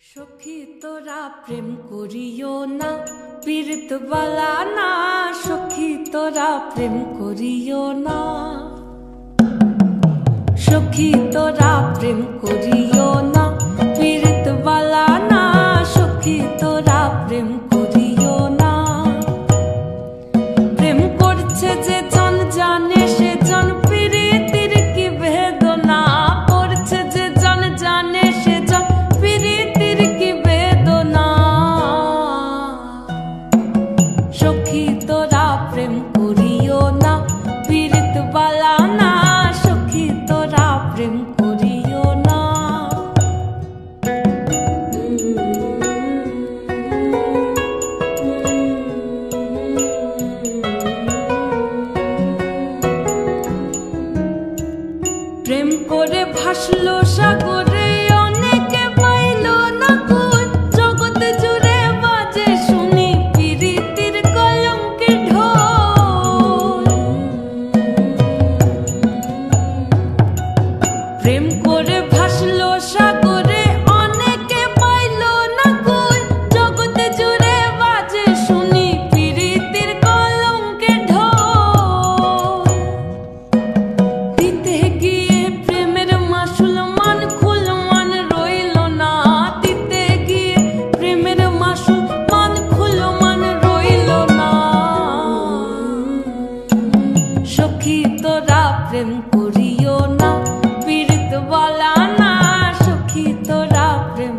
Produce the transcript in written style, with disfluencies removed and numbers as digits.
সখী তোরা প্রেম করিও না, পীড়িত বালা না। সখী তোরা প্রেম করিও না, সখী তোরা প্রেম করিও না, পীড়িত বালা না। সখী তোরা প্রেম করিও না। প্রেম করছে যে জন জানে সে জন পীড়িতের কি বেদনা। করছে যে জন জানে সে জন পীড়িতের কি বেদনা। সখী তোরা প্রেম করিও না, পীড়িত বালা না। সখী তোরা প্রেম করিও না। প্রেম করে ভাসলো সাগরে, অনেকে পাইল না কুল। জগৎ জুড়ে বাজে শুনি পীড়িতের কলঙ্কের ঢোল। প্রেম করে ভাসলো সাগরে, অনেকে পাইল না কুল। জগৎ জুড়ে বাজে শুনি পীড়িতের কলঙ্কের ঢোল। দিতে গিয়ে প্রেমের মাসুল মান খুল মান রইল না। দিতে গিয়ে প্রেমের মাসুল মান খুল মান রইল না। সখী তোরা প্রেম করিও না, পীড়িত বালা না। সখী তোরা প্রেম